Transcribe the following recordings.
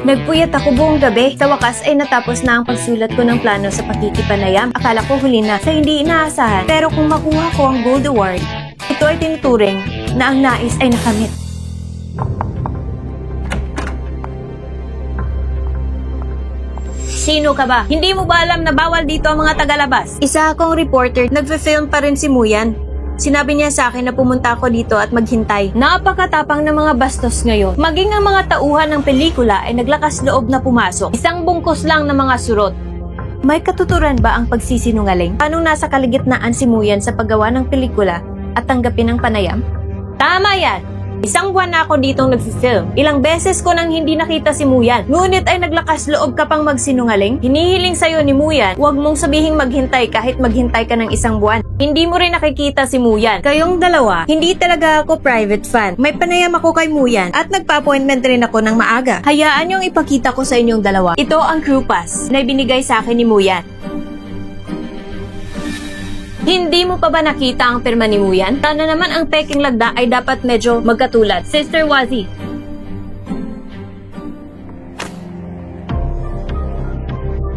Nagpuyat ako buong gabi. Sa wakas ay natapos na ang pagsulat ko ng plano sa pakikipanayam. Akala ko huli na sa hindi inaasahan. Pero kung makuha ko ang Gold Award, ito ay tinuturing na ang nais ay nakamit. Sino ka ba? Hindi mo ba alam na bawal dito ang mga tagalabas? Isa akong reporter, nagfe-film pa rin si Muyan. Sinabi niya sa akin na pumunta ako dito at maghintay. Napakatapang ng mga bastos ngayon. Maging ang mga tauhan ng pelikula ay naglakas loob na pumasok. Isang bungkos lang ng mga surot. May katuturan ba ang pagsisinungaling? Anong nasa kaligitnaan si Muyan sa paggawa ng pelikula at tanggapin ang panayam? Tama yan! Isang buwan na ako ditong nagfi-film. Ilang beses ko nang hindi nakita si Muyan. Ngunit ay naglakas loob ka pang magsinungaling. Hinihiling sa'yo ni Muyan, huwag mong sabihing maghintay kahit maghintay ka ng isang buwan. Hindi mo rin nakikita si Muyan. Kayong dalawa, hindi talaga ako private fan. May panayam ako kay Muyan at nagpa-appointment rin ako ng maaga. Hayaan niyong ipakita ko sa inyong dalawa. Ito ang crew pass na ibinigay sa akin ni Muyan. Hindi mo pa ba nakita ang pirma ni Muyan? Sana naman ang peking lagda ay dapat medyo magkatulad. Sister Wazi.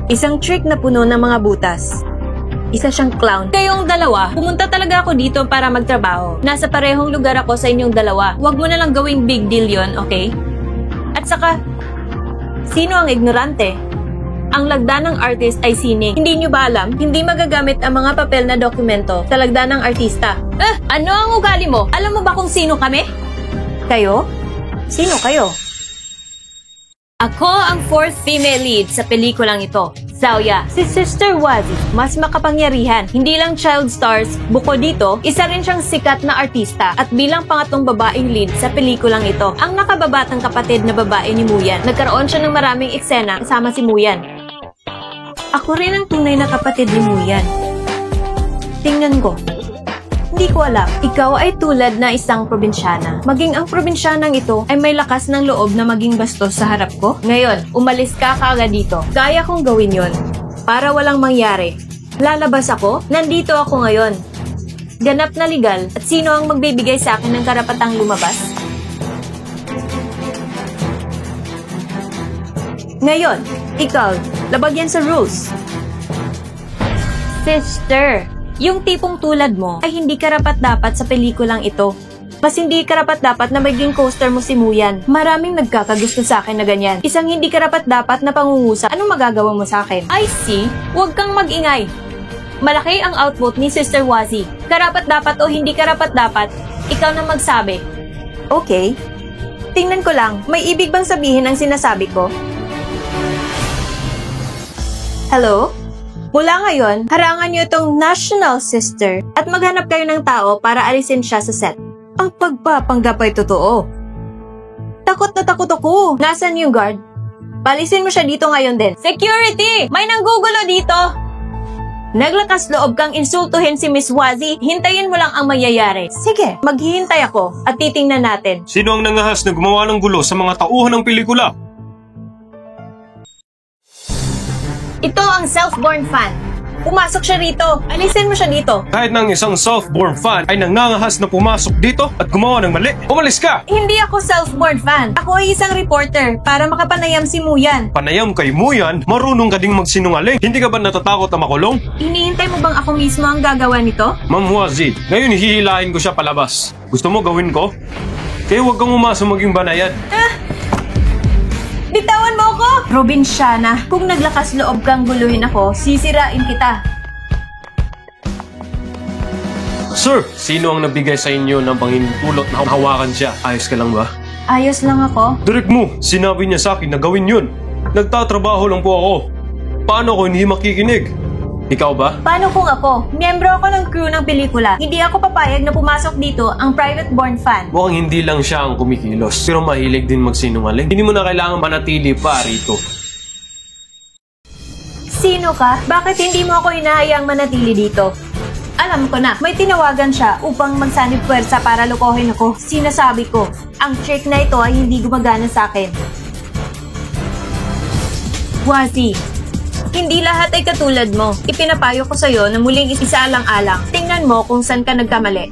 Isang trick na puno ng mga butas. Isa siyang clown. Kayong dalawa, pumunta talaga ako dito para magtrabaho. Nasa parehong lugar ako sa inyong dalawa. Huwag mo na lang gawing big deal yon, okay? At saka, sino ang ignorante? Ang lagda ng artist ay sining. Hindi nyo ba alam? Hindi magagamit ang mga papel na dokumento sa lagda ng artista. Ano ang ugali mo? Alam mo ba kung sino kami? Kayo? Sino kayo? Ako ang fourth female lead sa pelikulang ito. Xiaoya, si Sister Wazi, mas makapangyarihan. Hindi lang child stars, bukod dito, isa rin siyang sikat na artista at bilang pangatlong babaeng lead sa pelikulang ito. Ang nakababatang kapatid na babae ni Muyan. Nagkaroon siya ng maraming eksena kasama si Muyan. Ako rin ang tunay na kapatid ni Muyan. Tingnan ko. Hindi ko alam. Ikaw ay tulad na isang probinsyana. Maging ang probinsyanang ito ay may lakas ng loob na maging bastos sa harap ko. Ngayon, umalis ka kaagad dito. Kaya kong gawin yon para walang mangyari. Lalabas ako? Nandito ako ngayon. Ganap na legal at sino ang magbibigay sa akin ng karapatang lumabas? Ngayon, ikaw, labag yan sa rules. Sister, yung tipong tulad mo ay hindi karapat-dapat sa pelikulang ito. Mas hindi karapat-dapat na maging coaster mo si Muyan. Maraming nagkakagusto sa akin na ganyan. Isang hindi karapat-dapat na pangungusa. Anong magagawa mo sa akin? I see. Huwag kang mag-ingay. Malaki ang output ni Sister Wazi. Karapat-dapat o hindi karapat-dapat, ikaw na magsabi. Okay. Tingnan ko lang, may ibig bang sabihin ang sinasabi ko? Hello? Mula ngayon, harangan niyo itong national sister at maghanap kayo ng tao para alisin siya sa set. Ang pagpapanggap ay totoo. Takot na takot ako. Nasaan yung guard? Palisin mo siya dito ngayon din. Security! May nanggugulo dito! Naglakas loob kang insultuhin si Miss Wazi. Hintayin mo lang ang mangyayari. Sige, maghihintay ako at titingnan natin. Sino ang nangahas na gumawa ng gulo sa mga tauhan ng pelikula? Ito ang self-born fan. Pumasok siya rito. Alisin mo siya dito. Kahit ng isang self-born fan ay nangangahas na pumasok dito at gumawa ng mali. Umalis ka! Hindi ako self-born fan. Ako ay isang reporter para makapanayam si Muyan. Panayam kay Muyan, marunong ka ding magsinungaling. Hindi ka ba natatakot na makulong? Hinihintay mo bang ako mismo ang gagawa nito? Ma'am Wazi, ngayon hihilahin ko siya palabas. Gusto mo gawin ko? Kaya huwag kang umasa maging banayad. Bitawan mo ako! Probinsyana, kung naglakas loob kang guluhin ako, sisirain kita. Sir, sino ang nabigay sa inyo ng pangintulot na hawakan siya? Ayos ka lang ba? Ayos lang ako. Direk mo, sinabi niya sa akin na gawin yun. Nagtatrabaho lang po ako. Paano ko hindi makikinig? Ikaw ba? Paano kung ako? Miyembro ako ng crew ng pelikula. Hindi ako papayag na pumasok dito ang private-born fan. Mukhang hindi lang siya ang kumikilos, pero mahilig din magsinungaling. Hindi mo na kailangan manatili pa rito. Sino ka? Bakit hindi mo ako hinahayang manatili dito? Alam ko na, may tinawagan siya upang magsanib puwersa para lokohin ako. Sinasabi ko, ang trick na ito ay hindi gumagana sa akin. Wazi, hindi lahat ay katulad mo. Ipinapayo ko sa'yo na muling isaalang-alang. Tingnan mo kung saan ka nagkamali.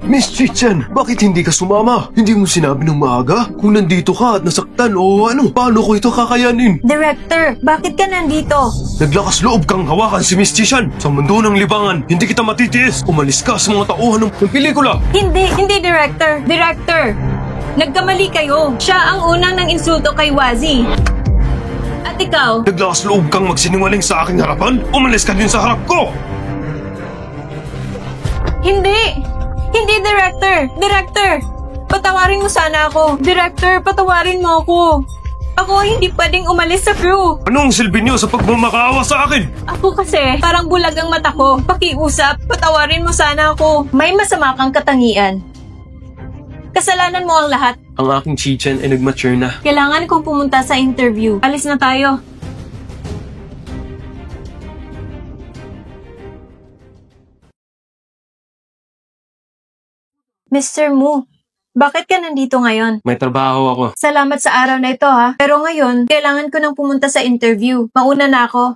Miss Chichan, bakit hindi ka sumama? Hindi mo sinabi ng maaga? Kung nandito ka at nasaktan o ano, paano ko ito kakayanin? Director, bakit ka nandito? Naglakas loob kang hawakan si Miss Chichan. Sa mundo ng libangan, hindi kita matitiis. Umalis ka sa mga tauhan ng pelikula. Hindi, Director. Director, nagkamali kayo. Siya ang unang nang insulto kay Wazi. At ikaw, Naglakas loob kang magsinungaling sa aking harapan? Umalis ka din sa harap ko! Hindi, Director. Director, patawarin mo sana ako. Director, patawarin mo ako. Ako hindi pwedeng umalis sa crew. Anong silbi niyo sa pagmamakaawa sa akin? Ako kasi, parang bulag ang mata ko. Pakiusap, patawarin mo sana ako. May masama kang katangian. Kasalanan mo ang lahat. Ang aking Chichan ay nag-mature na. Kailangan kong pumunta sa interview. Alis na tayo. Mr. Mu, bakit ka nandito ngayon? May trabaho ako. Salamat sa araw na ito ha. Pero ngayon, kailangan ko nang pumunta sa interview. Mauna na ako.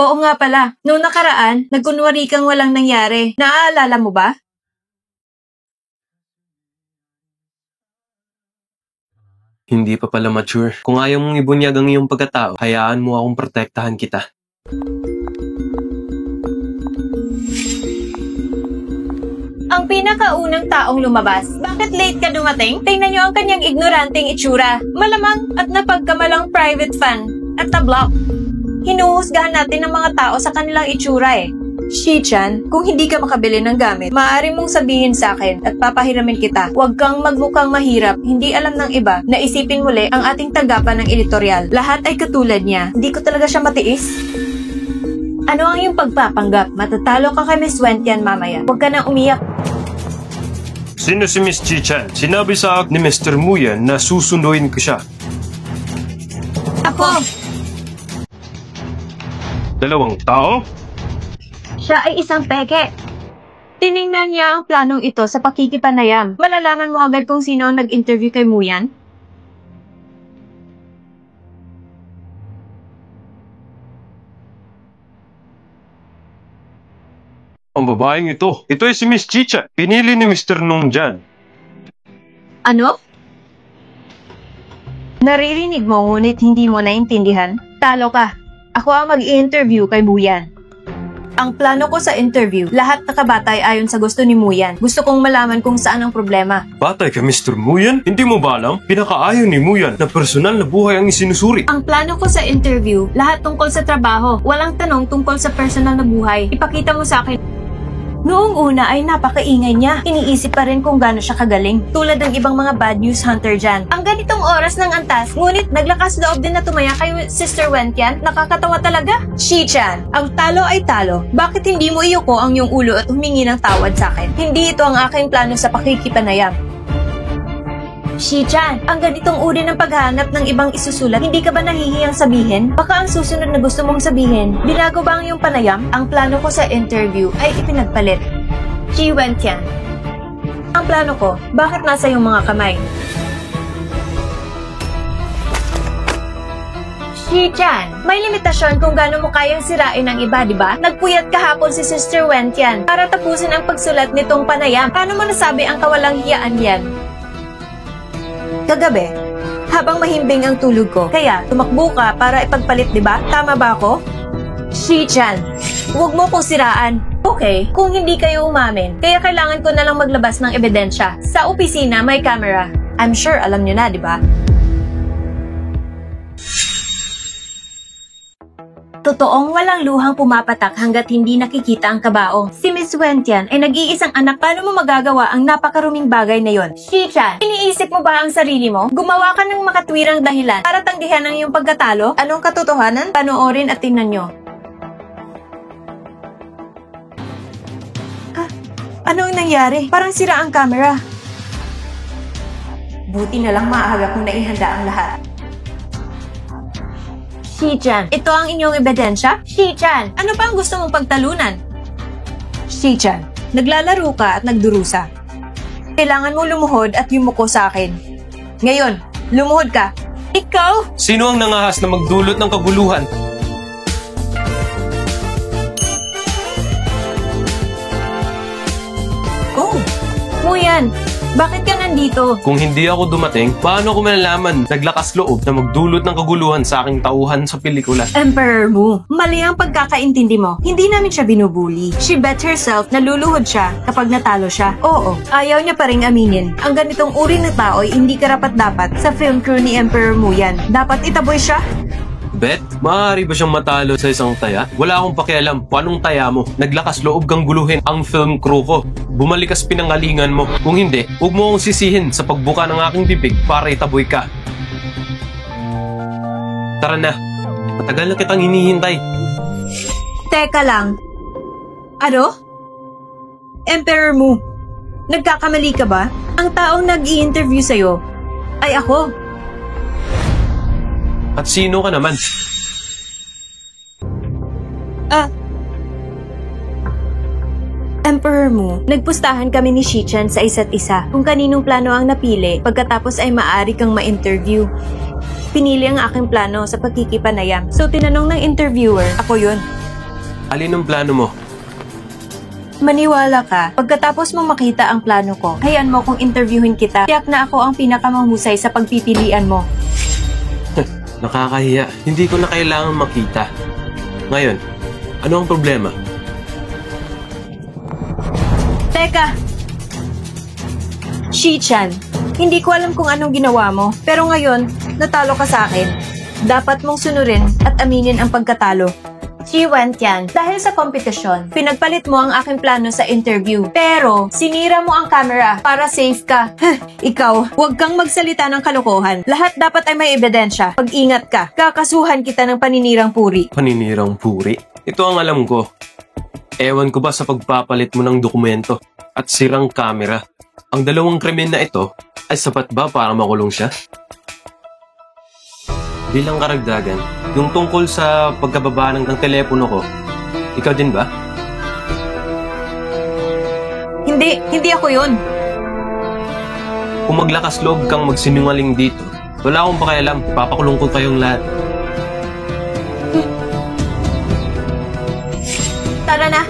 Oo nga pala, noong nakaraan, nagkunwari kang walang nangyari. Naaalala mo ba? Hindi pa pala mature. Kung ayaw mong ibunyag ang iyong pagkatao, hayaan mo akong protektahan kita. Ang pinakaunang taong lumabas. Bakit late ka dumating? Tingnan niyo ang kanyang ignoranting itsura. Malamang at napagkamalang private fan at tablak. Hinuhusgahan natin ng mga tao sa kanilang itsura eh. Shi-chan, kung hindi ka makabili ng gamit, maaari mong sabihin sa akin at papahiramin kita. Huwag kang magmukhang mahirap, hindi alam ng iba na isipin muli ang ating tanggapan ng editorial. Lahat ay katulad niya. Hindi ko talaga siya matiis. Ano ang iyong pagpapanggap? Matatalo ka kay Miss Wentian mamaya. Huwag ka nang umiyak. Sino si Miss Chichan? Sinabi sa akin ni Mr. Muyan na susunduin ko siya. Ako! Dalawang tao? Siya ay isang peke. Tiningnan niya ang planong ito sa pakikipanayam. Malalaman mo agad kung sino ang nag-interview kay Muyan? Ang babaeng ito. Ito ay si Miss Chicha. Pinili ni Mr. Nongjan. Ano? Naririnig mo ngunit hindi mo naintindihan? Talo ka. Ako ang mag-i-interview kay Muyan. Ang plano ko sa interview, lahat nakabatay ayon sa gusto ni Muyan. Gusto kong malaman kung saan ang problema. Batay ka, Mr. Muyan? Hindi mo ba alam? Pinakaayon ni Muyan na personal na buhay ang isinusuri. Ang plano ko sa interview, lahat tungkol sa trabaho. Walang tanong tungkol sa personal na buhay. Ipakita mo sa akin. Noong una ay napakaingay niya. Iniisip pa rin kung gaano siya kagaling. Tulad ng ibang mga bad news hunter dyan. Ang ganitong oras ng antas, ngunit naglakas loob din na tumaya kay Sister Wentian. Nakakatawa talaga. Shi-chan, ang talo ay talo. Bakit hindi mo iyuko ang iyong ulo at humingi ng tawad sa akin? Hindi ito ang aking plano sa pakikipanayam. Shi-chan, ang ganitong uri ng paghahanap ng ibang isusulat, hindi ka ba nahihiyang sabihin? Baka ang susunod na gusto mong sabihin, binago ba ang iyong panayam? Ang plano ko sa interview ay ipinagpalit. Shi Wentian. Ang plano ko, bakit nasa iyong mga kamay? Shi-chan, may limitasyon kung gaano mo kayang sirain ang iba, di ba? Nagpuyat kahapon si Sister Wentian para tapusin ang pagsulat nitong panayam. Paano mo nasabi ang kawalang hiyaan yan? Kagabi, habang mahimbing ang tulog ko, kaya tumakbo ka para ipagpalit, di ba? Tama ba ako? Shi-chan, huwag mo kong siraan. Okay, kung hindi kayo umamin, kaya kailangan ko na lang maglabas ng ebidensya. Sa opisina may camera. I'm sure alam nyo na, di ba? Totoong walang luhang pumapatak hanggat hindi nakikita ang kabao. Si Miss Wentian ay nag-iisang anak. Paano mo magagawa ang napakaruming bagay na yon? Shi-chan, iniisip mo ba ang sarili mo? Gumawa ka ng makatwirang dahilan para tanggihan ang iyong pagkatalo? Anong katotohanan? Panoorin at tingnan nyo. Anong nangyari? Parang sira ang camera. Buti na lang maaga kung naihanda ang lahat. Shi-chan, ito ang inyong ebidensya? Shi-chan, ano pa ang gusto mong pagtalunan? Shi-chan, naglalaro ka at nagdurusa. Kailangan mo lumuhod at yumuko sa akin. Ngayon, lumuhod ka. Ikaw? Sino ang nangahas na magdulot ng kaguluhan? Muyan, bakit ka nandito? Kung hindi ako dumating, paano ko malalaman naglakas loob na magdulot ng kaguluhan sa aking tauhan sa pelikula? Emperor Mu, mali ang pagkakaintindi mo. Hindi namin siya binubuli. She bet herself na luluhod siya kapag natalo siya. Oo, ayaw niya pa ring aminin. Ang ganitong uri na tao ay hindi karapat-dapat sa film crew ni Emperor Mu yan. Dapat itaboy siya. Bet, maaari ba siyang matalo sa isang taya? Wala akong pakialam kung anong taya mo. Naglakas loob kang guluhin ang film crew ko. Bumalik ka sa pinangalingan mo. Kung hindi, huwag mo akong sisihin sa pagbuka ng aking bibig para itaboy ka. Tara na. Matagal na kitang hinihintay. Teka lang. Ano? Emperor Mu, nagkakamali ka ba? Ang taong nag-i-interview sa'yo ay ako. At sino ka naman? Emperor Mu, nagpustahan kami ni Shichan sa isa't isa kung kaninong plano ang napili pagkatapos ay maaari kang ma-interview. Pinili ang aking plano sa pagkikipanayam. So tinanong ng interviewer, ako yun. Alin ang plano mo? Maniwala ka, pagkatapos mo makita ang plano ko, hayaan mo kung interviewin kita, tiyak na ako ang pinakamahusay sa pagpipilian mo. Nakakahiya. Hindi ko na kailangan makita. Ngayon, ano ang problema? Teka! Shichan, hindi ko alam kung anong ginawa mo, pero ngayon, natalo ka sa akin. Dapat mong sunurin at aminin ang pagkatalo. Shi Wentian, dahil sa kompetisyon, pinagpalit mo ang aking plano sa interview. Pero, sinira mo ang camera para safe ka. Ikaw, huwag kang magsalita ng kalokohan. Lahat dapat ay may ebidensya. Pag-ingat ka, kakasuhan kita ng paninirang puri. Paninirang puri? Ito ang alam ko. Ewan ko ba sa pagpapalit mo ng dokumento at sirang camera. Ang dalawang krimen na ito ay sapat ba para makulong siya? Bilang karagdagan, yung tungkol sa pagkababa ng telepono ko, ikaw din ba? Hindi ako yun. Kung maglakas loob kang magsinungaling dito, wala akong pakialam, papakulong ko kayong lahat. Tara na.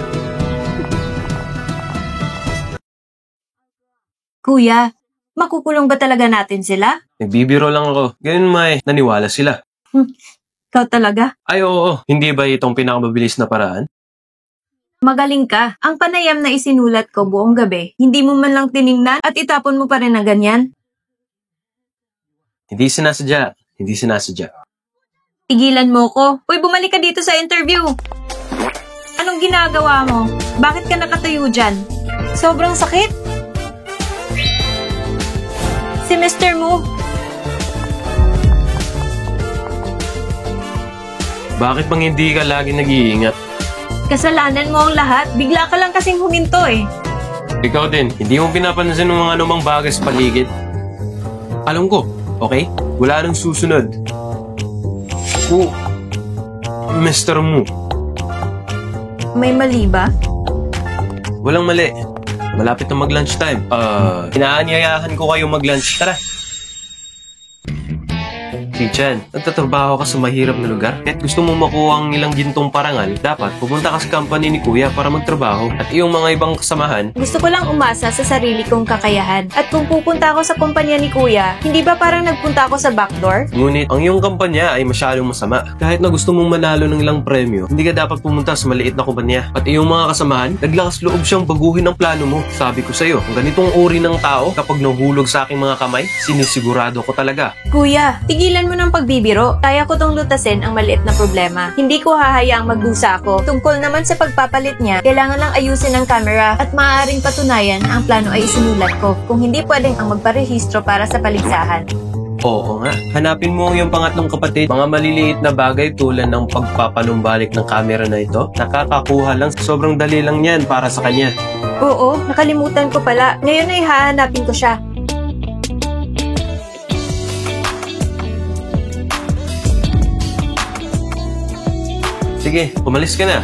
Kuya, makukulong ba talaga natin sila? Nagbibiro lang ako. Ganyan may naniwala sila. Ikaw talaga? Ay oo, hindi ba itong pinakamabilis na paraan? Magaling ka. Ang panayam na isinulat ko buong gabi, hindi mo man lang tiningnan at itapon mo pa rin na ganyan? Hindi sinasadya. Hindi sinasadya. Tigilan mo ko. Uy, bumalik ka dito sa interview. Anong ginagawa mo? Bakit ka nakatayo dyan? Sobrang sakit? Si Mr. Mu. Bakit bang hindi ka lagi nag-iingat? Kasalanan mo ang lahat. Bigla ka lang kasing huminto eh. Ikaw din, hindi mo pinapansin ng mga anumang bagay sa paligid. Alam ko, okay? Wala nang susunod. Mr. Mu. May mali ba? Walang mali. Malapit na mag-lunch time. Inaanyayahan ko kayo mag-lunch. Tara. Shichan, nagtatrabaho ka sa mahirap na lugar? At gusto mo makuha ang ilang gintong parangal, dapat pumunta ka sa company ni Kuya para magtrabaho. At iyong mga ibang kasamahan, Gusto ko lang umasa sa sarili kong kakayahan. At kung pupunta ako sa kumpanya ni Kuya, hindi ba parang nagpunta ako sa backdoor? ngunit ang iyong kampanya ay masyadong masama. Kahit na gusto mong manalo ng ilang premyo, hindi ka dapat pumunta sa maliit na kumpanya. At iyong mga kasamahan, naglakas loob siyang baguhin ang plano mo. Sabi ko sa'yo, ang ganitong uri ng tao, kapag nahulog sa aking mga kamay, sinisigurado ko talaga. Kuya, tigilan mo ng pagbibiro. Kaya ko tong lutasin ang maliit na problema. Hindi ko hahayaang magdusa ako. Tungkol naman sa pagpapalit niya, kailangan lang ayusin ang camera at maaaring patunayan na ang plano ay isinulat ko. Kung hindi pwedeng ang magparehistro para sa paligsahan. Oo nga. Hanapin mo ang iyong pangatlong kapatid. Mga maliliit na bagay tulad ng pagpapanumbalik ng camera na ito. Nakakakuha lang. Sobrang dali lang yan para sa kanya. Oo, nakalimutan ko pala. Ngayon ay hahanapin ko siya. Sige, umalis ka na.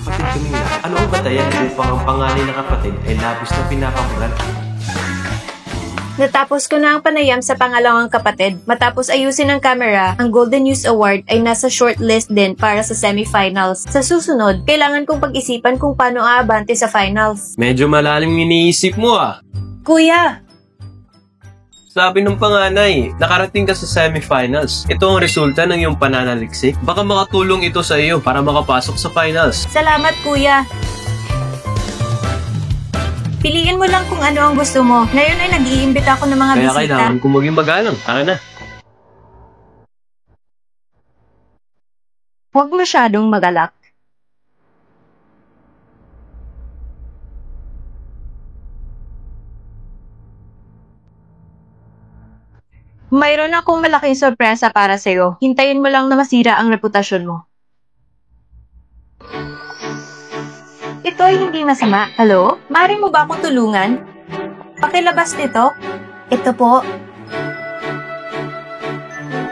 Kapatid kanina, ano ang batayan upang ang panganay na kapatid ay labis na pinapamulan? Natapos ko na ang panayam sa pangalawang kapatid. Matapos ayusin ng camera, ang Golden News Award ay nasa shortlist din para sa semifinals. Sa susunod, kailangan kong pag-isipan kung paano aabante sa finals. Medyo malalim iniisip mo ah. Kuya! Sabi ng panganay, nakarating ka sa semifinals. Ito ang resulta ng iyong pananaliksik. Baka makatulong ito sa iyo para makapasok sa finals. Salamat, kuya! Piliin mo lang kung ano ang gusto mo. Ngayon ay nag-iimbita ako ng mga Kaya bisita. kailangan kong maging magalang. Taka na. Huwag masyadong magalak. Mayroon akong malaking sorpresa para sa'yo. Hintayin mo lang na masira ang reputasyon mo. Ito ay hindi masama. Hello? Maaari mo ba akong tulungan? Pakilabas nito. Ito po.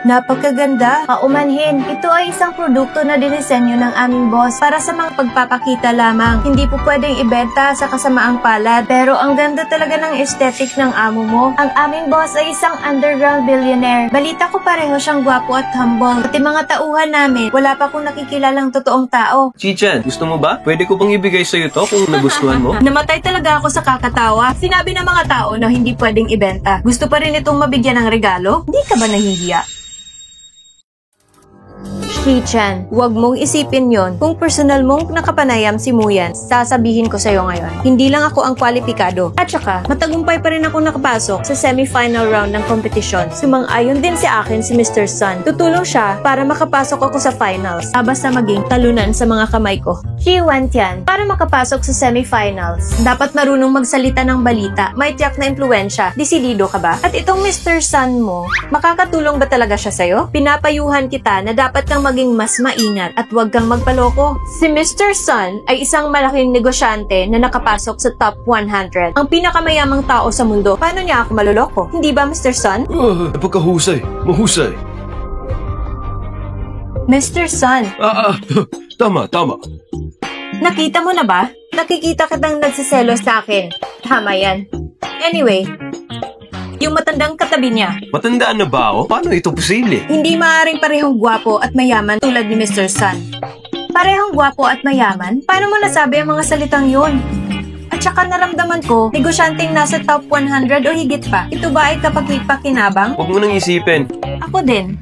Napakaganda. Paumanhin. Ito ay isang produkto na dinisenyo ng aming boss para sa mga pagpapakita lamang. Hindi po pwedeng ibenta sa kasamaang palad. Pero ang ganda talaga ng aesthetic ng amo mo. Ang aming boss ay isang underground billionaire. Balita ko pareho siyang gwapo at humble. Pati mga tauhan namin, wala pa akong nakikilalang totoong tao. Chichan, gusto mo ba? Pwede ko bang ibigay sa iyo to kung nagustuhan mo? Namatay talaga ako sa kakatawa. Sinabi ng mga tao na hindi pwedeng ibenta. Gusto pa rin itong mabigyan ng regalo? Hindi ka ba nahihiya? Shi-chan, huwag mong isipin yon. Kung personal mong nakapanayam si Muyan, sasabihin ko sa'yo ngayon. Hindi lang ako ang kwalipikado. At saka, matagumpay pa rin ako nakapasok sa semi-final round ng kompetisyon. Sumang-ayon din sa akin si Mr. Sun. Tutulong siya para makapasok ako sa finals. Basta maging talunan sa mga kamay ko. Shi Wantian, para makapasok sa semi-finals, dapat marunong magsalita ng balita. May tiyak na impluensya. Desidido ka ba? At itong Mr. Sun mo, makakatulong ba talaga siya sa'yo? Pinapayuhan kita na dapat kang maging mas maingat at huwag kang magpaloko. Si Mr. Sun ay isang malaking negosyante na nakapasok sa top 100. Ang pinakamayamang tao sa mundo. Paano niya ako maloloko? Hindi ba, Mr. Sun? Pagkahusay. Mahusay. Mr. Sun, Tama. nakita mo na ba? Nakikita kitang nagsiselos sa akin. Tama yan. Anyway, yung matandang katabi niya, Matandaan na ba ako? Paano ito posible? hindi maaaring parehong gwapo at mayaman tulad ni Mr. Sun. Parehong gwapo at mayaman? Paano mo nasabi ang mga salitang yun? At saka naramdaman ko, negosyanteng nasa top 100 o higit pa. Ito ba ay kapag-pakinabang? Huwag mo nang isipin. Ako din.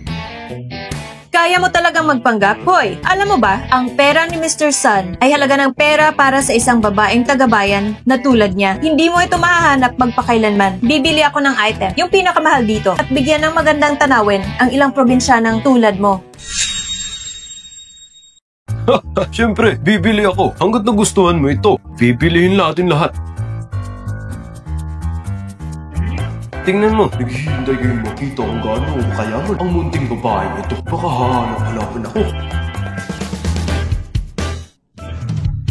Kaya mo talagang magpanggap? Hoy, alam mo ba, ang pera ni Mr. Sun ay halaga ng pera para sa isang babaeng tagabayan na tulad niya. Hindi mo ito mahahanap magpakailanman. Bibili ako ng item, yung pinakamahal dito, at bigyan ng magandang tanawin ang ilang probinsyanang tulad mo. Siyempre, bibili ako. Hanggat nagustuhan mo ito, bibilihin natin lahat. Tingnan mo, naghihintay kayong makita kung gaano kayaman ang munting babae ito. Baka hahanap-hanapan ako.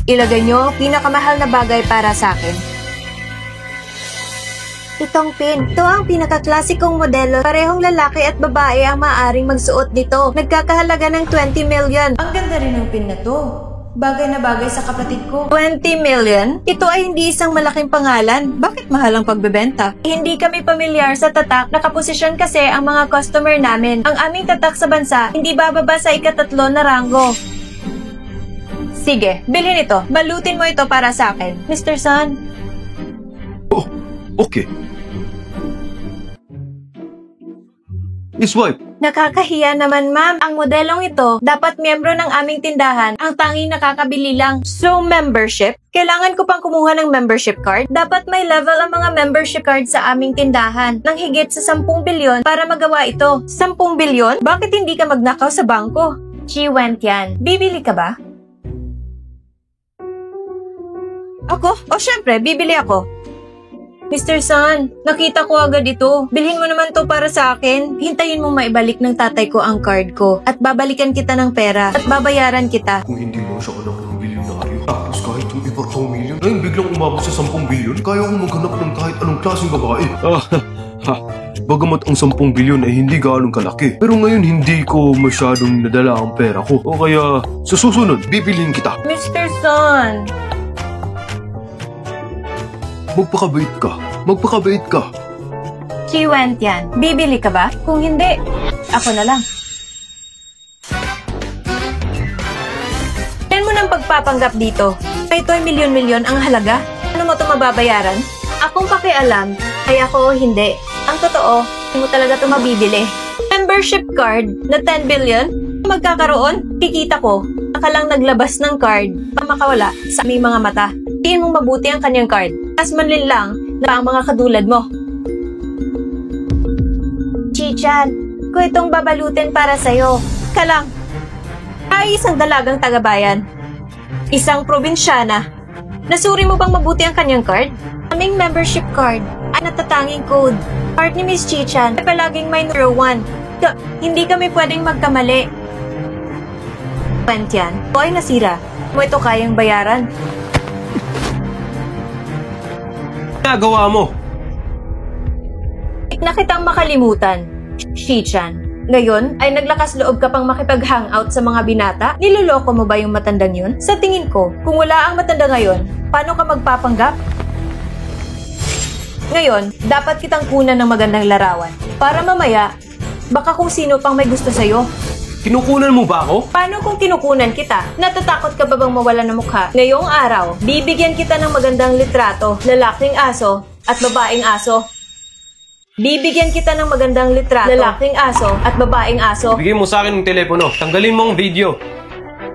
Ilagay nyo pinakamahal na bagay para sa akin. Itong pin. Ito ang pinakaklasikong modelo. Parehong lalaki at babae ang maaaring magsuot nito. Nagkakahalaga ng 20 million. Ang ganda rin ng pin na to. Bagay na bagay sa kapatid ko. 20 million? Ito ay hindi isang malaking pangalan. Bakit mahal ang pagbebenta? Hindi kami pamilyar sa tatak. Nakaposisyon kasi ang mga customer namin. Ang aming tatak sa bansa, hindi bababa sa ika-3 na ranggo. Sige, bilhin ito. Balutin mo ito para sa akin. Mr. Sun. Oh, okay. Iswipe. Nakakahiya naman, ma'am. Ang modelong ito, dapat miyembro ng aming tindahan. Ang tanging nakakabili lang. So, membership? Kailangan ko pang kumuha ng membership card? Dapat may level ang mga membership card sa aming tindahan ng higit sa 10 bilyon para magawa ito. 10 bilyon? Bakit hindi ka magnakaw sa bangko? Chi Wentian, bibili ka ba? Ako? O syempre, bibili ako. Mr. Sun, nakita ko agad ito. Bilhin mo naman to para sa akin. Hintayin mong maibalik ng tatay ko ang card ko. At babalikan kita ng pera. At babayaran kita. Kung hindi mo siya anak ng bilyonaryo, tapos kahit yung iba 2 million, ngayon biglang umabot sa 10 bilyon, kaya ko maghanap ng kahit anong klaseng babae. Bagamat ang 10 bilyon ay hindi gaanong kalaki, pero ngayon hindi ko masyadong nadala ang pera ko. O kaya, sa susunod, bibilhin kita. Mr. Sun! Magpakabait ka. Magpakabait ka. Chi Wentian, bibili ka ba? Kung hindi, ako na lang. Yan mo ng pagpapanggap dito. Ito ay milyon-milyon ang halaga. Ano mo ito mababayaran? Akong pakialam, ay ako o hindi. Ang totoo, hindi mo talaga ito mabibili. Membership card na 10 billion? Magkakaroon? Kikita ko, nakalang naglabas ng card para makawala sa aming mga mata. Tingin mong mabuti ang kanyang card. As manlin lang na ang mga kadulad mo. Chichan, kung itong babalutin para sa'yo, ka lang. Ay isang dalagang tagabayan. Isang probinsyana. Nasuri mo bang mabuti ang kanyang card? Aming membership card ay natatanging code. Card ni Miss Chichan ay palaging may number 1. Hindi kami pwedeng magkamali. Wentian, ito ay nasira. Mo ito kayang bayaran. Nagawa mo. Na kitang makalimutan, Chichan. Ngayon ay naglakas loob ka pang makipag-hangout sa mga binata? Niloloko mo ba yung matandang yun? Sa tingin ko, kung wala ang matanda ngayon, paano ka magpapanggap? Ngayon, dapat kitang kunan ng magandang larawan. Para mamaya, baka kung sino pang may gusto sa'yo. Kinukunan mo ba ako? Paano kung kinukunan kita? Natatakot ka ba bang mawala ng mukha? Ngayong araw, bibigyan kita ng magandang litrato, lalaking aso at babaeng aso. Bibigyan kita ng magandang litrato, lalaking aso at babaeng aso. Bigay mo sa akin ng telepono. Tanggalin mo ang video.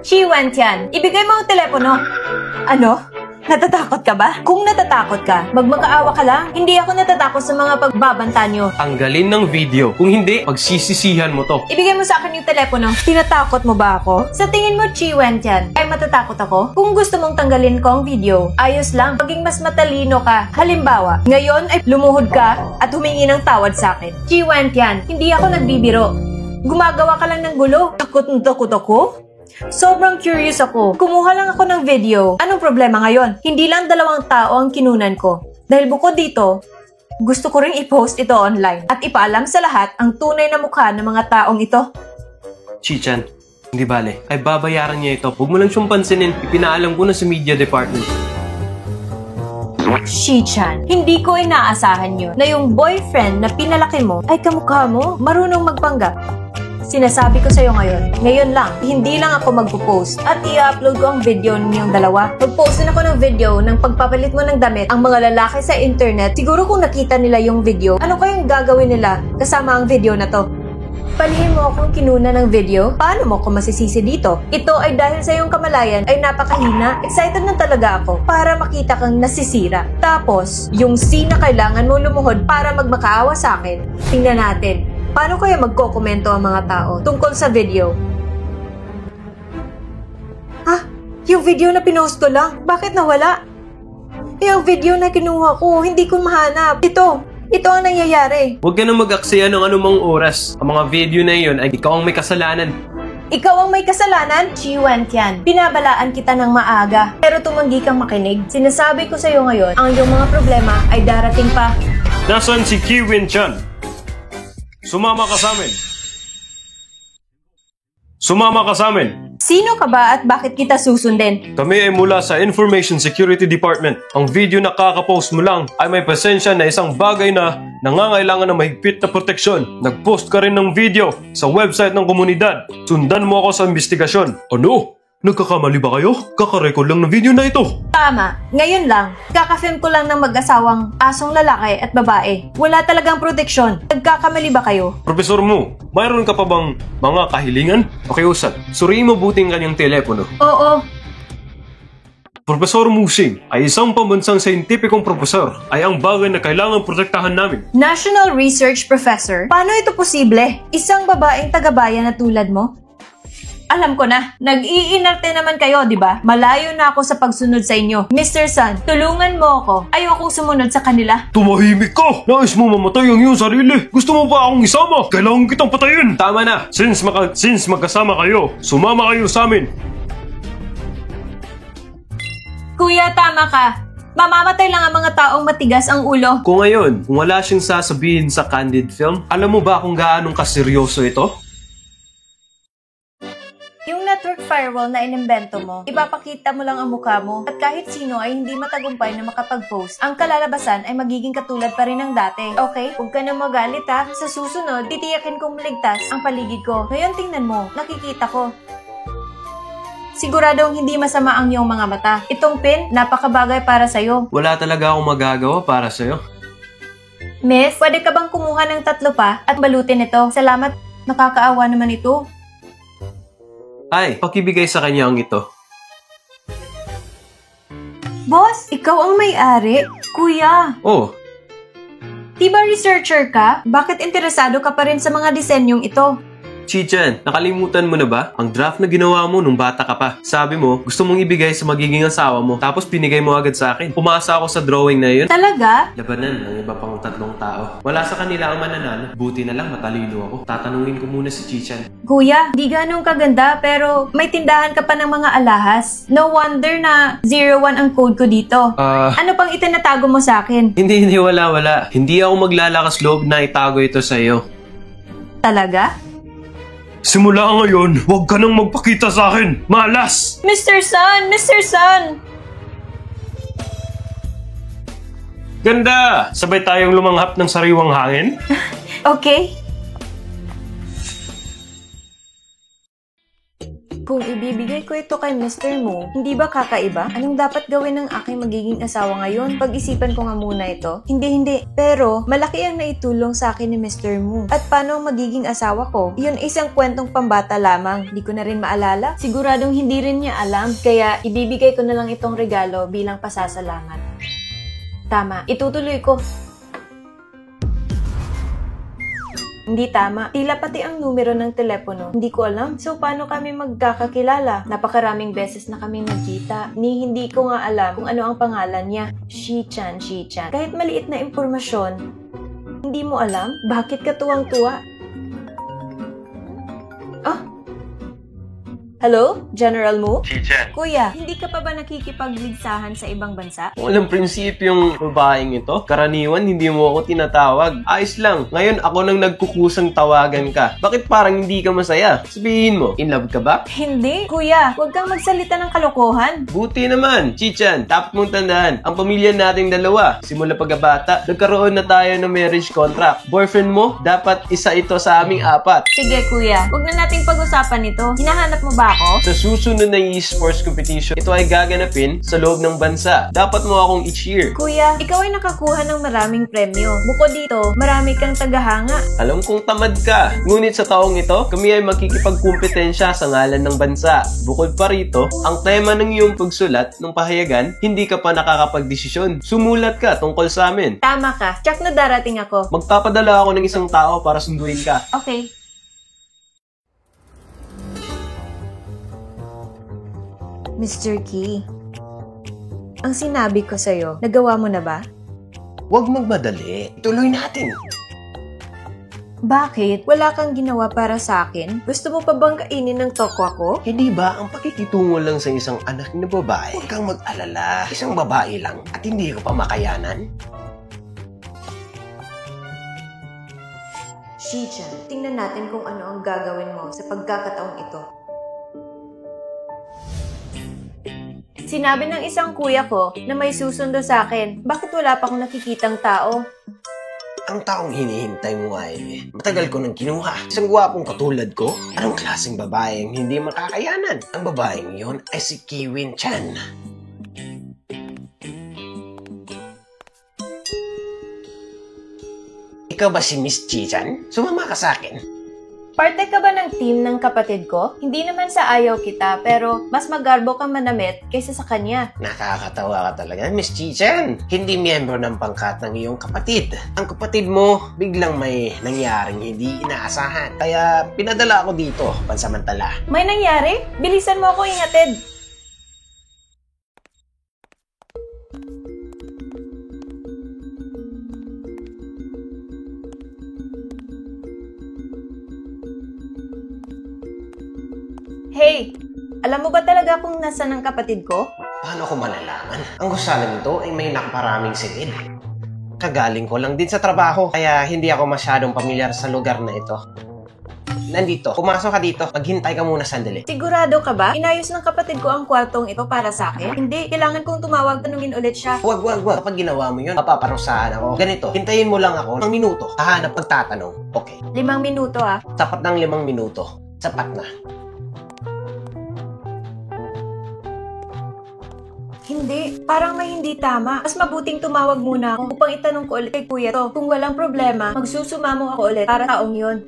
Chi Wentian, ibigay mo ang telepono. Ano? Natatakot ka ba? Kung natatakot ka, magmakaawa ka lang. Hindi ako natatakot sa mga pagbabanta nyo. Tanggalin ng video. Kung hindi, pagsisisihan mo to. Ibigay mo sa akin yung telepono. Tinatakot mo ba ako? Sa tingin mo, Chi Wentian, ay matatakot ako? Kung gusto mong tanggalin ko ang video, ayos lang. Maging mas matalino ka. Halimbawa, ngayon ay lumuhod ka at humingi ng tawad sa akin. Chi Wentian, hindi ako nagbibiro. Gumagawa ka lang ng gulo. Takot na takot ako? Sobrang curious ako. Kumuha lang ako ng video. Anong problema ngayon? Hindi lang 2 tao ang kinunan ko. Dahil bukod dito, gusto ko ring i-post ito online at ipaalam sa lahat ang tunay na mukha ng mga taong ito. Chichan, hindi bale. Ay babayaran niya ito. Huwag mo lang siyang pansinin. Ipinaalam ko na sa media department. Chichan, hindi ko inaasahan yun na yung boyfriend na pinalaki mo ay kamukha mo, marunong magpanggap. Sinasabi ko sa'yo ngayon lang, hindi lang ako magpo-post at i-upload ko ang video ninyong dalawa. Mag-post din ako ng video ng pagpapalit mo ng damit ang mga lalaki sa internet. Siguro kung nakita nila yung video, ano kayang gagawin nila kasama ang video na to? Palihim mo akong kinuna ng video? Paano mo ako masisisi dito? Ito ay dahil sa iyong kamalayan ay napakahina. Excited na talaga ako para makita kang nasisira. Tapos, yung scene na kailangan mo lumuhod para magmakaawa sa akin. Tingnan natin. Paano kaya magkokomento ang mga tao tungkol sa video? Ha? Yung video na pinost ko lang? Bakit nawala? Yung video na kinuha ko, hindi ko mahanap. Ito ang nangyayari. Huwag ka na mag-aksaya ng anumang oras. Ang mga video na iyon ay ikaw ang may kasalanan. Ikaw ang may kasalanan? Chi Wentian, pinabalaan kita ng maaga. Pero tumanggi kang makinig. Sinasabi ko sa'yo ngayon, ang iyong mga problema ay darating pa. Nasaan si Chi Wentian? Sumama ka sa amin. Sumama ka sa amin. Sino ka ba at bakit kita susundin? Kami ay mula sa Information Security Department. Ang video na kakapost mo lang ay may presensya na isang bagay na nangangailangan ng mahigpit na proteksyon. Nag-post ka rin ng video sa website ng komunidad. Sundan mo ako sa investigasyon. Ano? Nagkakamali ba kayo? Kakarecord lang ng video na ito. Tama. Ngayon lang, kakafilm ko lang ng mag-asawang asong lalaki at babae. Wala talagang proteksyon. Nagkakamali ba kayo? Profesor Mu, mayroon ka pa bang mga kahilingan? Pakiusap, suriin mo buting kanyang telepono. Oo. Profesor Musing ay isang pambansang scientificong profesor ay ang bagay na kailangan protektahan namin. National Research Professor? Paano ito posible? Isang babaeng tagabayan na tulad mo? Alam ko na, nag-iinarte naman kayo, di ba? Malayo na ako sa pagsunod sa inyo. Mr. Sun, tulungan mo ako. Ayokong sumunod sa kanila. Tumahimik ka! Nais mo mamatay ang iyong sarili! Gusto mo ba akong isama? Kailangan kitang patayin! Tama na! Since magkasama kayo, sumama kayo sa amin! Kuya, tama ka. Mamamatay lang ang mga taong matigas ang ulo. Kung ngayon, kung wala siyang sasabihin sa candid film, alam mo ba kung gaanong kaseryoso ito? Yung network firewall na inimbento mo, ipapakita mo lang ang mukha mo at kahit sino ay hindi matagumpay na makapag-post. Ang kalalabasan ay magiging katulad pa rin ng dati. Okay? Huwag ka na magalit ha. Sa susunod, titiyakin kong maligtas ang paligid ko. Ngayon tingnan mo, nakikita ko. Siguradong hindi masama ang iyong mga mata. Itong pin, napakabagay para sa'yo. Wala talaga akong magagawa para sa'yo. Miss, pwede ka bang kumuha ng 3 pa at balutin ito? Salamat, nakakaawa naman ito. Ay, pakibigay sa kanya ang ito. Boss, ikaw ang may-ari? Kuya, Oh, di ba researcher ka? Bakit interesado ka pa rin sa mga disenyong ito? Chichan, nakalimutan mo na ba ang draft na ginawa mo nung bata ka pa? Sabi mo, gusto mong ibigay sa magiging asawa mo, tapos binigay mo agad sa akin. Pumasa ako sa drawing na yun. Talaga? Labanan ng iba pang 3 tao. Wala sa kanila ang mananalo. Buti na lang matalino ako. Tatanungin ko muna si Chichan. Kuya, di ganong kaganda pero may tindahan ka pa ng mga alahas. No wonder na 01 ang code ko dito. Ano pang itinatago mo sa akin? Hindi, wala. Hindi ako maglalakas loob na itago ito sa iyo. Talaga? Simula ngayon, huwag ka nang magpakita sa akin! Malas! Mr. Sun! Mr. Sun! Ganda! Sabay tayong lumanghap ng sariwang hangin? Okay. Kung ibibigay ko ito kay Mr. Mo, hindi ba kakaiba? Anong dapat gawin ng aking magiging asawa ngayon? Pag-isipan ko nga muna ito. Hindi. Pero, malaki ang naitulong sa akin ni Mr. Mo. At paano ang magiging asawa ko? Iyon isang kwentong pambata lamang. Di ko na rin maalala. Siguradong hindi rin niya alam. Kaya, ibibigay ko na lang itong regalo bilang pasasalamat. Tama. Itutuloy ko. Hindi tama. Tila pati ang numero ng telepono. Hindi ko alam. So, paano kami magkakakilala? Napakaraming beses na kami nagkita. Hindi ko nga alam kung ano ang pangalan niya. Shichan. Kahit maliit na impormasyon, hindi mo alam? Bakit ka tuwang-tuwa? Ah? Hello? General Mo? Chichan. Kuya, hindi ka pa ba nakikipagligsahan sa ibang bansa? Walang prinsipyong babaeng ito. Karaniwan, hindi mo ako tinatawag. Ayos lang. Ngayon, ako nang nagkukusang tawagan ka. Bakit parang hindi ka masaya? Sabihin mo, in love ka ba? Hindi. Kuya, huwag kang magsalita ng kalokohan. Buti naman, Chichan. Dapat mong tandaan, ang pamilya nating dalawa, simula pagkabata, nagkaroon na tayo ng marriage contract. Boyfriend mo, dapat isa ito sa aming 4. Sige, kuya. Huwag na nating pag-usapan ito. Hinahanap mo ba ako? Sa susunod na e-sports competition, ito ay gaganapin sa loob ng bansa. Dapat mo akong i-cheer. Kuya, ikaw ay nakakuha ng maraming premyo. Bukod dito, marami kang tagahanga. Alam kong tamad ka. Ngunit sa taong ito, kami ay makikipagkumpetensya sa ngalan ng bansa. Bukod pa rito, ang tema ng iyong pagsulat ng pahayagan, hindi ka pa nakakapagdesisyon. Sumulat ka tungkol sa amin. Tama ka. Tsak na darating ako. Magpapadala ako ng isang tao para sunduin ka. Okay. Mr. Key, ang sinabi ko sa'yo, nagawa mo na ba? Huwag magmadali. Tuloy natin. Bakit? Wala kang ginawa para sa akin? Gusto mo pa bang kainin ng tokwa ko? Hindi ba ang pakikitungo lang sa isang anak na babae? Huwag kang mag-alala. Isang babae lang at hindi ko pa makayanan. Shichan, tingnan natin kung ano ang gagawin mo sa pagkakataong ito. Sinabi ng isang kuya ko na may susundo sa akin. Bakit wala pa akong nakikitang tao? Ang taong hinihintay mo ay matagal ko nang kinuha. Isang gwapong katulad ko? Anong klaseng babae ang hindi makakayanan? Ang babaeng yon ay si Kiwin Chan. Ikaw ba si Miss Chichan? Sumama ka sa akin. Parte ka ba ng team ng kapatid ko? Hindi naman sa ayaw kita, pero mas magarbo kang manamit kaysa sa kanya. Nakakatawa ka talaga, Miss Chichan. Hindi miyembro ng pangkat ng iyong kapatid. Ang kapatid mo, biglang may nangyaring hindi inaasahan. Kaya pinadala ako dito, pansamantala. May nangyari? Bilisan mo ako ingatid. Hey, alam mo ba talaga kung nasaan ang kapatid ko? Paano ko malalaman? Ang gusala nito ay may nakaparaming silid. Kagaling ko lang din sa trabaho, kaya hindi ako masyadong pamilyar sa lugar na ito. nandito. Pumasok ka dito. Maghintay ka muna sandali. Sigurado ka ba? Inayos ng kapatid ko ang kwartong ito para sa akin? Hindi, kailangan kong tumawag, tanungin ulit siya. Wag. Kapag ginawa mo yun, papaparusahan ako. Ganito, hintayin mo lang ako ng minuto. Hahanap pagtatanong. Okay. 5 minuto ah. Sapat ng 5 minuto. Sapat na. Hindi, parang may hindi tama. Mas mabuting tumawag muna ako upang itanong ko ulit kay kuya to. Kung walang problema, magsusumamo ako ulit para taong yun.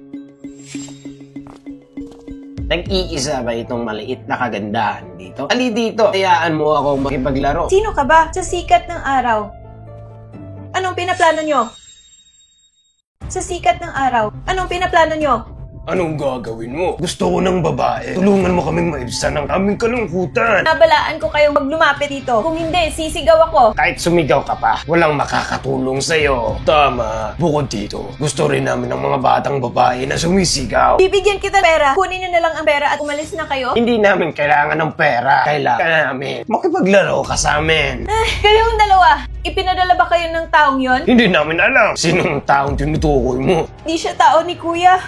Nag-iisa ba itong maliit na kagandahan dito? Ali dito, hayaan mo akong makipaglaro. Sino ka ba? Sa sikat ng araw. Anong pinaplano nyo? Sa sikat ng araw. Anong pinaplano nyo? Anong gagawin mo? Gusto ko ng babae. Tulungan mo kaming maibsan ng aming kalungkutan. Nabalaan ko kayong maglumapit dito. Kung hindi, sisigaw ako. Kahit sumigaw ka pa, walang makakatulong sa'yo. Tama. Bukod dito, gusto rin namin ng mga batang babae na sumisigaw. Bibigyan kita pera. Kunin nyo na lang ang pera at umalis na kayo. Hindi namin kailangan ng pera. Kailangan namin makipaglaro ka sa amin. Kayong dalawa, ipinadala ba kayo ng taong yon? Hindi namin alam sinong taong tinutukoy mo. Di siya tao ni kuya.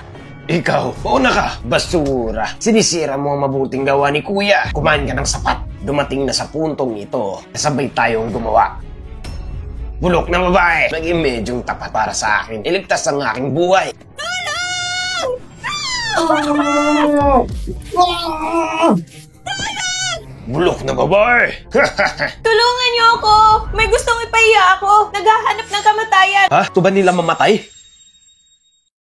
Ikaw, mauna ka, basura. Sinisira mo ang mabuting gawa ni Kuya. Kumain ka ng sapat. Dumating na sa puntong ito. Sabay tayong gumawa. Bulok na babae. Naging medyong tapat para sa akin. Iligtas ang aking buhay. Bulok na babae. Tulungan niyo ako! May gustong ipahiya ako! Naghahanap ng kamatayan! Ha? Ito ba nila mamatay?